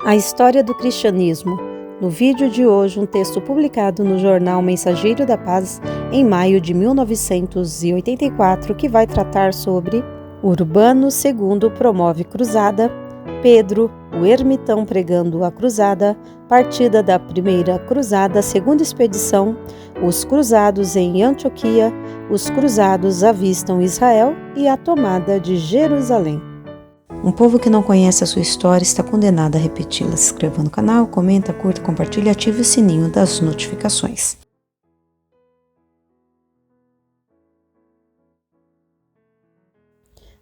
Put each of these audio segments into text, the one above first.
A história do cristianismo. No vídeo de hoje, um texto publicado no jornal Mensageiro da Paz em maio de 1984, que vai tratar sobre Urbano II promove cruzada, Pedro, o ermitão pregando a cruzada, partida da primeira cruzada, segunda expedição, os cruzados em Antioquia, os cruzados avistam Israel e a tomada de Jerusalém. Um povo que não conhece a sua história está condenado a repeti-la. Se inscreva no canal, comenta, curta, compartilha e ative o sininho das notificações.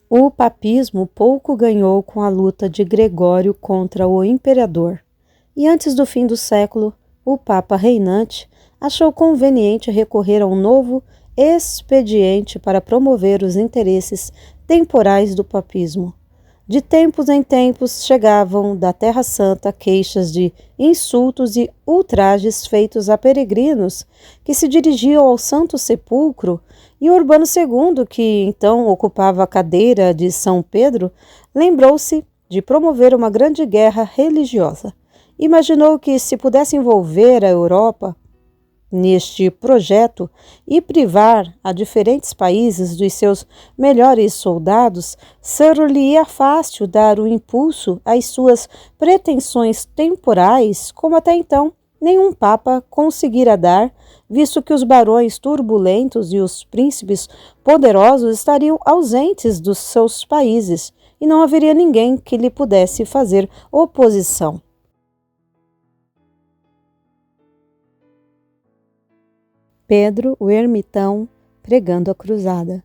O papismo pouco ganhou com a luta de Gregório contra o imperador, e antes do fim do século, o papa reinante achou conveniente recorrer a um novo expediente para promover os interesses temporais do papismo. De tempos em tempos chegavam da Terra Santa queixas de insultos e ultrajes feitos a peregrinos que se dirigiam ao Santo Sepulcro, e Urbano II, que então ocupava a cadeira de São Pedro, lembrou-se de promover uma grande guerra religiosa. Imaginou que, se pudesse envolver a Europa neste projeto e privar a diferentes países dos seus melhores soldados, ser-lhe-ia fácil dar o impulso às suas pretensões temporais, como até então nenhum papa conseguira dar, visto que os barões turbulentos e os príncipes poderosos estariam ausentes dos seus países e não haveria ninguém que lhe pudesse fazer oposição. Pedro, o ermitão, pregando a cruzada.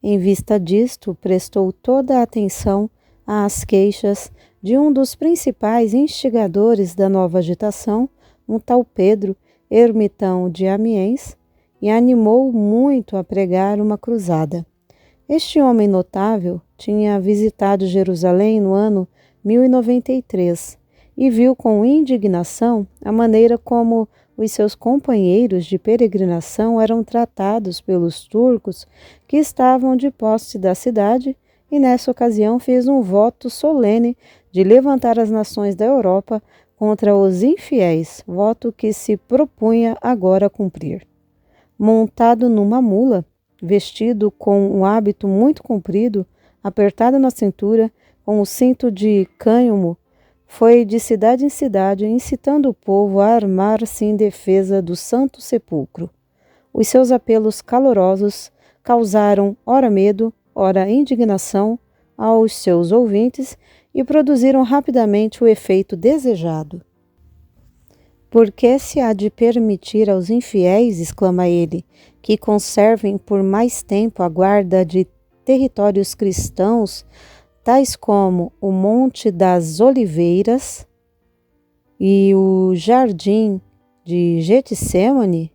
Em vista disto, prestou toda a atenção às queixas de um dos principais instigadores da nova agitação, um tal Pedro, ermitão de Amiens, e animou muito a pregar uma cruzada. Este homem notável tinha visitado Jerusalém no ano 1093 e viu com indignação a maneira como os seus companheiros de peregrinação eram tratados pelos turcos que estavam de posse da cidade, e nessa ocasião fez um voto solene de levantar as nações da Europa contra os infiéis, voto que se propunha agora cumprir. Montado numa mula, vestido com um hábito muito comprido, apertado na cintura, com o cinto de cânhamo, foi de cidade em cidade, incitando o povo a armar-se em defesa do Santo Sepulcro. Os seus apelos calorosos causaram ora medo, ora indignação aos seus ouvintes e produziram rapidamente o efeito desejado. Por que se há de permitir aos infiéis, exclama ele, que conservem por mais tempo a guarda de territórios cristãos, tais como o Monte das Oliveiras e o Jardim de Getsêmani?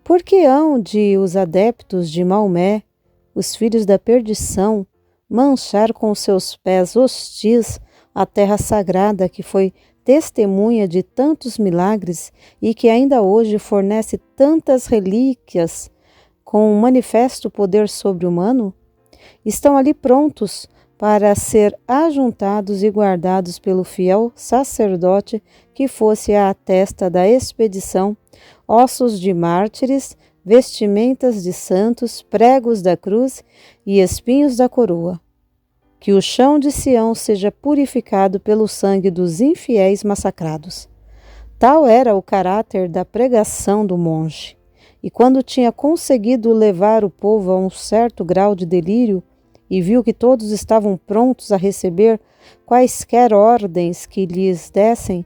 Por que hão de os adeptos de Maomé, os filhos da perdição, manchar com seus pés hostis a terra sagrada que foi testemunha de tantos milagres e que ainda hoje fornece tantas relíquias com um manifesto poder sobre-humano? Estão ali prontos para ser ajuntados e guardados pelo fiel sacerdote que fosse à testa da expedição, ossos de mártires, vestimentas de santos, pregos da cruz e espinhos da coroa. Que o chão de Sião seja purificado pelo sangue dos infiéis massacrados. Tal era o caráter da pregação do monge, e quando tinha conseguido levar o povo a um certo grau de delírio, e viu que todos estavam prontos a receber quaisquer ordens que lhes dessem,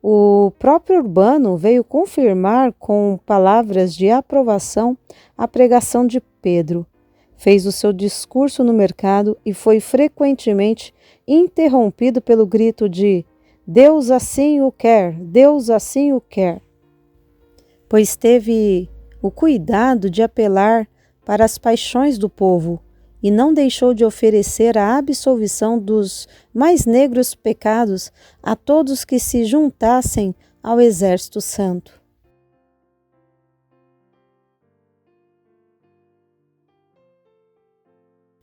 o próprio Urbano veio confirmar com palavras de aprovação a pregação de Pedro. Fez o seu discurso no mercado e foi frequentemente interrompido pelo grito de "Deus assim o quer, Deus assim o quer", pois teve o cuidado de apelar para as paixões do povo, e não deixou de oferecer a absolvição dos mais negros pecados a todos que se juntassem ao exército santo.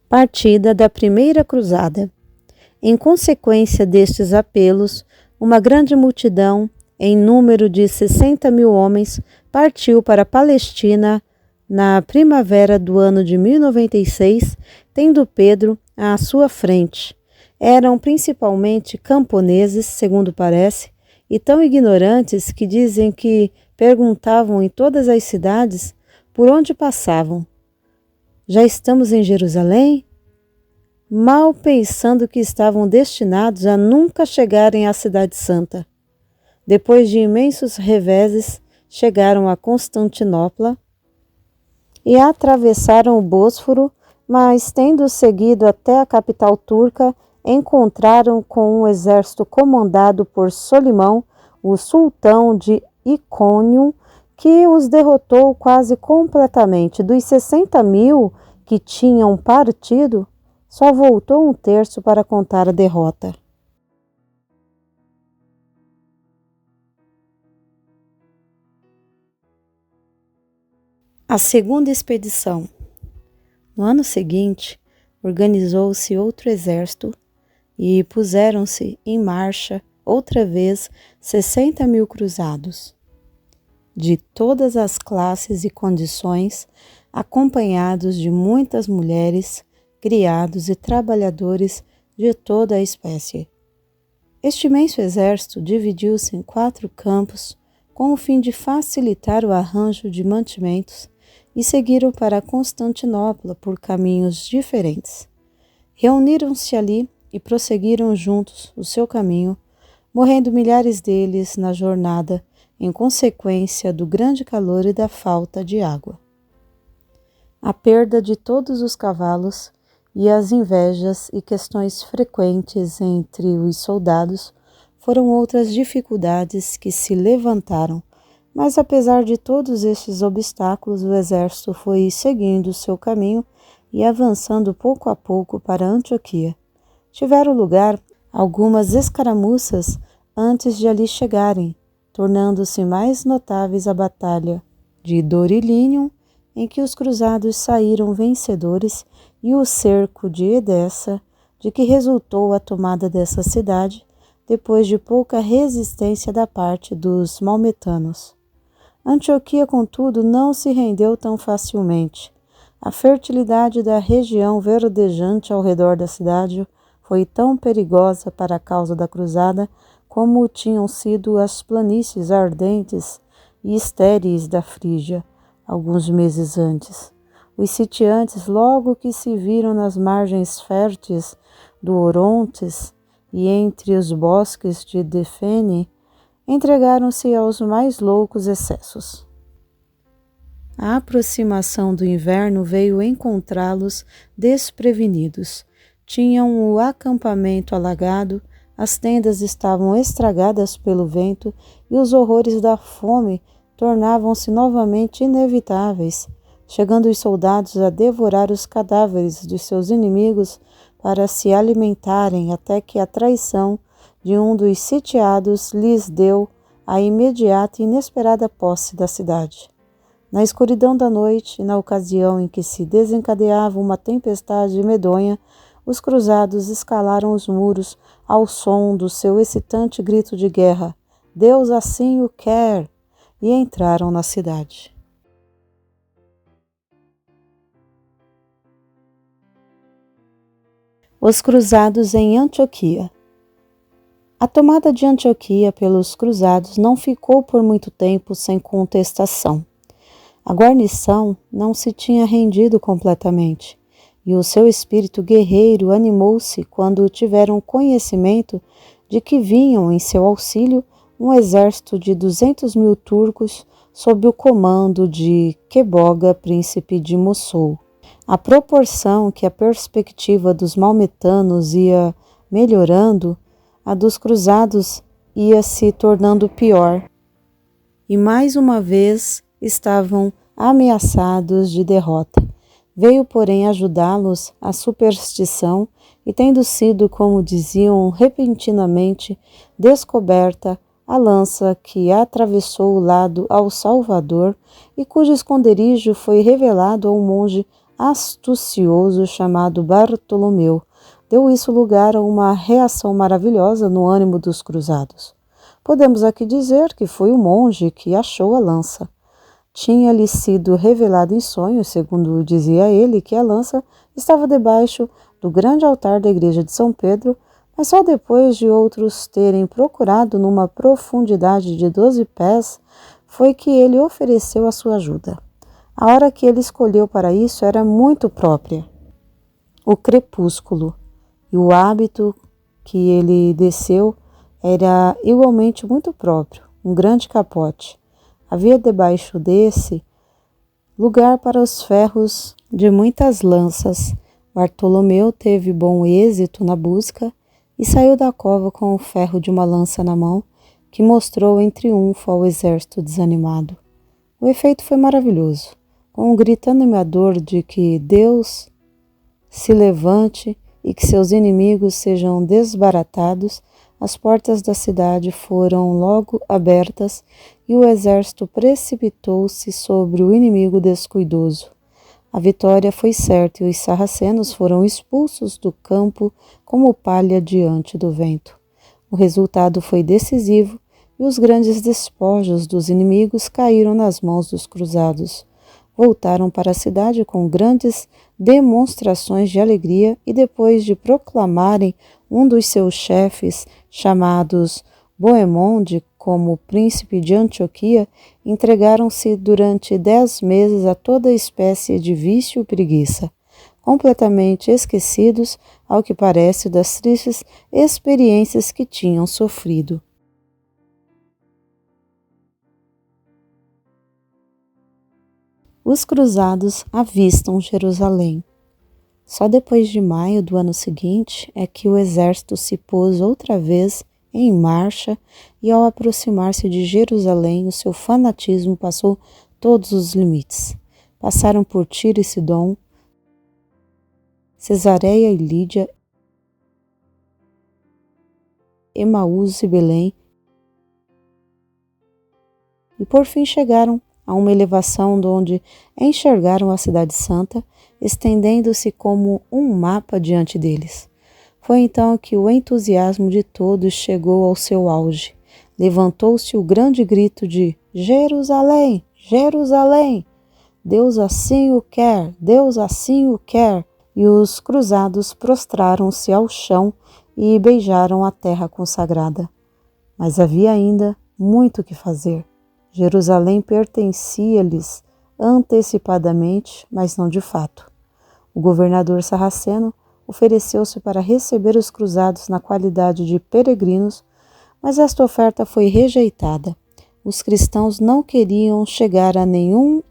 Partida da Primeira Cruzada. Em consequência destes apelos, uma grande multidão, em número de 60.000 homens, partiu para a Palestina na primavera do ano de 1096, tendo Pedro à sua frente. Eram principalmente camponeses, segundo parece, e tão ignorantes que dizem que perguntavam em todas as cidades por onde passavam. Já estamos em Jerusalém? Mal pensando que estavam destinados a nunca chegarem à Cidade Santa. Depois de imensos reveses, chegaram a Constantinopla e atravessaram o Bósforo, mas, tendo seguido até a capital turca, encontraram com um exército comandado por Solimão, o sultão de Icônio, que os derrotou quase completamente. Dos 60.000 que tinham partido, só voltou um terço para contar a derrota. A segunda expedição. No ano seguinte, organizou-se outro exército e puseram-se em marcha outra vez 60.000 cruzados, de todas as classes e condições, acompanhados de muitas mulheres, criados e trabalhadores de toda a espécie. Este imenso exército dividiu-se em 4 campos com o fim de facilitar o arranjo de mantimentos e seguiram para Constantinopla por caminhos diferentes. Reuniram-se ali e prosseguiram juntos o seu caminho, morrendo milhares deles na jornada em consequência do grande calor e da falta de água. A perda de todos os cavalos e as invejas e questões frequentes entre os soldados foram outras dificuldades que se levantaram, mas apesar de todos estes obstáculos, o exército foi seguindo seu caminho e avançando pouco a pouco para Antioquia. Tiveram lugar algumas escaramuças antes de ali chegarem, tornando-se mais notáveis a batalha de Dorilinium, em que os cruzados saíram vencedores, e o cerco de Edessa, de que resultou a tomada dessa cidade, depois de pouca resistência da parte dos maometanos. Antioquia, contudo, não se rendeu tão facilmente. A fertilidade da região verdejante ao redor da cidade foi tão perigosa para a causa da cruzada como tinham sido as planícies ardentes e estéreis da Frígia, alguns meses antes. Os sitiantes, logo que se viram nas margens férteis do Orontes e entre os bosques de Defene, entregaram-se aos mais loucos excessos. A aproximação do inverno veio encontrá-los desprevenidos. Tinham o acampamento alagado, as tendas estavam estragadas pelo vento e os horrores da fome tornavam-se novamente inevitáveis, chegando os soldados a devorar os cadáveres de seus inimigos para se alimentarem, até que a traição de um dos sitiados lhes deu a imediata e inesperada posse da cidade. Na escuridão da noite, e na ocasião em que se desencadeava uma tempestade medonha, os cruzados escalaram os muros ao som do seu excitante grito de guerra: "Deus assim o quer!", e entraram na cidade. Os cruzados em Antioquia. A tomada de Antioquia pelos cruzados não ficou por muito tempo sem contestação. A guarnição não se tinha rendido completamente, e o seu espírito guerreiro animou-se quando tiveram conhecimento de que vinham em seu auxílio um exército de 200.000 turcos sob o comando de Queboga, príncipe de Mossul. À proporção que a perspectiva dos maometanos ia melhorando, a dos cruzados ia se tornando pior, e mais uma vez estavam ameaçados de derrota. Veio, porém, ajudá-los a superstição, e tendo sido, como diziam, repentinamente descoberta a lança que atravessou o lado ao Salvador e cujo esconderijo foi revelado a um monge astucioso chamado Bartolomeu, deu isso lugar a uma reação maravilhosa no ânimo dos cruzados. Podemos aqui dizer que foi o monge que achou a lança. Tinha-lhe sido revelado em sonhos, segundo dizia ele, que a lança estava debaixo do grande altar da igreja de São Pedro, mas só depois de outros terem procurado numa profundidade de 12 pés, foi que ele ofereceu a sua ajuda. A hora que ele escolheu para isso era muito própria, o crepúsculo, e o hábito que ele desceu era igualmente muito próprio, um grande capote. Havia debaixo desse lugar para os ferros de muitas lanças. Bartolomeu teve bom êxito na busca e saiu da cova com o ferro de uma lança na mão, que mostrou em triunfo ao exército desanimado. O efeito foi maravilhoso. Com um grito animador de que Deus se levante e que seus inimigos sejam desbaratados, as portas da cidade foram logo abertas e o exército precipitou-se sobre o inimigo descuidoso. A vitória foi certa e os sarracenos foram expulsos do campo como palha diante do vento. O resultado foi decisivo e os grandes despojos dos inimigos caíram nas mãos dos cruzados. Voltaram para a cidade com grandes demonstrações de alegria e depois de proclamarem um dos seus chefes, chamados Boemonde, como príncipe de Antioquia, entregaram-se durante 10 meses a toda espécie de vício e preguiça, completamente esquecidos, ao que parece, das tristes experiências que tinham sofrido. Os cruzados avistam Jerusalém. Só depois de maio do ano seguinte é que o exército se pôs outra vez em marcha e, ao aproximar-se de Jerusalém, o seu fanatismo passou todos os limites. Passaram por Tiro e Sidom, Cesareia e Lídia, Emaús e Belém, e por fim chegaram a uma elevação onde enxergaram a Cidade Santa, estendendo-se como um mapa diante deles. Foi então que o entusiasmo de todos chegou ao seu auge. Levantou-se o grande grito de Jerusalém, Jerusalém! Deus assim o quer, Deus assim o quer! E os cruzados prostraram-se ao chão e beijaram a terra consagrada. Mas havia ainda muito que fazer. Jerusalém pertencia-lhes antecipadamente, mas não de fato. O governador sarraceno ofereceu-se para receber os cruzados na qualidade de peregrinos, mas esta oferta foi rejeitada. Os cristãos não queriam chegar a nenhum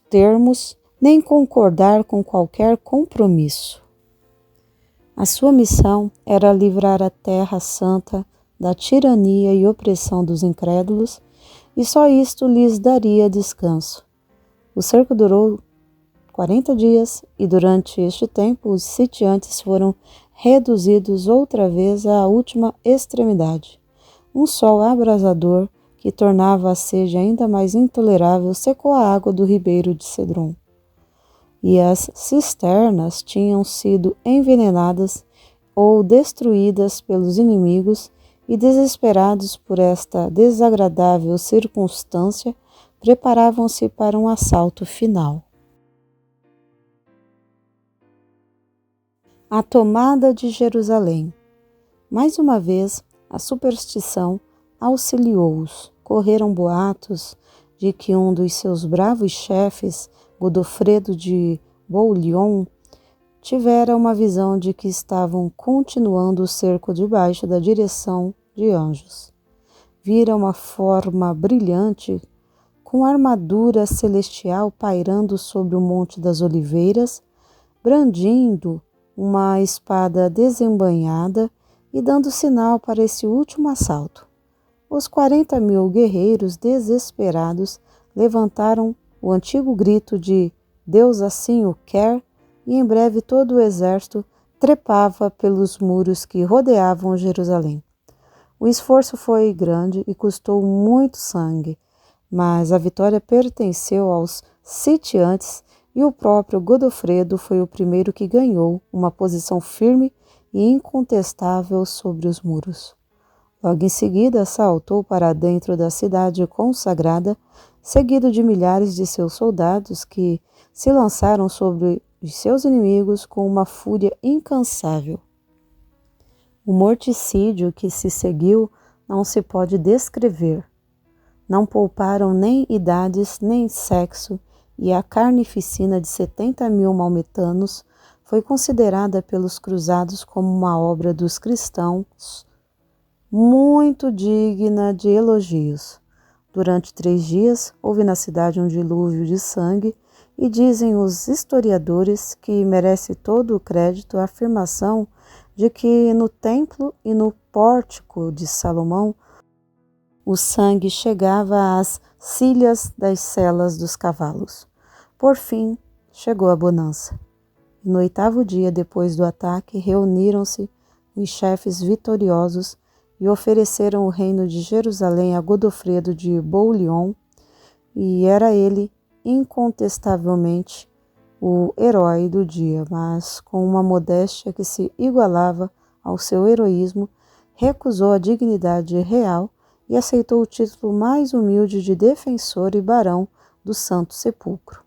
termos, nem concordar com qualquer compromisso. A sua missão era livrar a Terra Santa da tirania e opressão dos incrédulos, e só isto lhes daria descanso. O cerco durou 40 dias e durante este tempo os sitiantes foram reduzidos outra vez à última extremidade. Um sol abrasador que tornava a sede ainda mais intolerável secou a água do ribeiro de Cedron. E as cisternas tinham sido envenenadas ou destruídas pelos inimigos, e desesperados por esta desagradável circunstância, preparavam-se para um assalto final. A tomada de Jerusalém. Mais uma vez, a superstição auxiliou-os. Correram boatos de que um dos seus bravos chefes, Godofredo de Bouillon, tivera uma visão de que estavam continuando o cerco debaixo da direção de anjos. Vira uma forma brilhante, com armadura celestial pairando sobre o Monte das Oliveiras, brandindo uma espada desembainhada e dando sinal para esse último assalto. Os 40.000 guerreiros desesperados levantaram o antigo grito de Deus assim o quer, e em breve todo o exército trepava pelos muros que rodeavam Jerusalém. O esforço foi grande e custou muito sangue, mas a vitória pertenceu aos sitiantes e o próprio Godofredo foi o primeiro que ganhou uma posição firme e incontestável sobre os muros. Logo em seguida, saltou para dentro da cidade consagrada, seguido de milhares de seus soldados que se lançaram sobre os seus inimigos com uma fúria incansável. O morticídio que se seguiu não se pode descrever. Não pouparam nem idades nem sexo, e a carnificina de 70.000 maometanos foi considerada pelos cruzados como uma obra dos cristãos muito digna de elogios. Durante 3 dias houve na cidade um dilúvio de sangue, e dizem os historiadores que merece todo o crédito a afirmação de que no templo e no pórtico de Salomão o sangue chegava às cilhas das selas dos cavalos. Por fim, chegou a bonança. No 8º dia depois do ataque, reuniram-se os chefes vitoriosos e ofereceram o reino de Jerusalém a Godofredo de Bouillon, e era ele, incontestavelmente, o herói do dia, mas com uma modéstia que se igualava ao seu heroísmo, recusou a dignidade real e aceitou o título mais humilde de defensor e barão do Santo Sepulcro.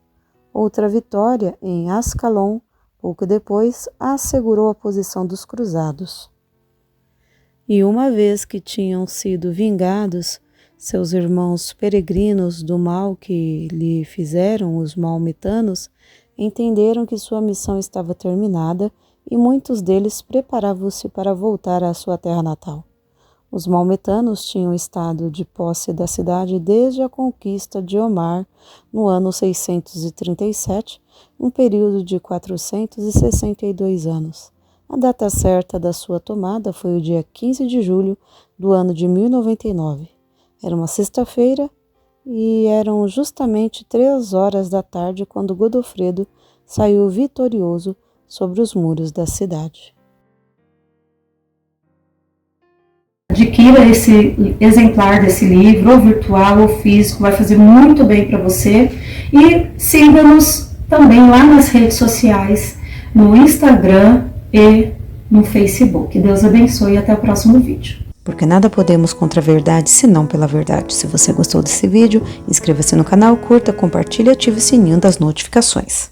Outra vitória, em Ascalon, pouco depois, assegurou a posição dos cruzados. E uma vez que tinham sido vingados seus irmãos peregrinos do mal que lhe fizeram os maometanos, entenderam que sua missão estava terminada e muitos deles preparavam-se para voltar à sua terra natal. Os maometanos tinham estado de posse da cidade desde a conquista de Omar, no ano 637, um período de 462 anos. A data certa da sua tomada foi o dia 15 de julho do ano de 1099. Era uma sexta-feira e eram justamente 3 horas da tarde quando Godofredo saiu vitorioso sobre os muros da cidade. Adquira esse exemplar desse livro, ou virtual ou físico, vai fazer muito bem para você. E siga-nos também lá nas redes sociais, no Instagram e no Facebook. Deus abençoe e até o próximo vídeo. Porque nada podemos contra a verdade, senão pela verdade. Se você gostou desse vídeo, inscreva-se no canal, curta, compartilhe e ative o sininho das notificações.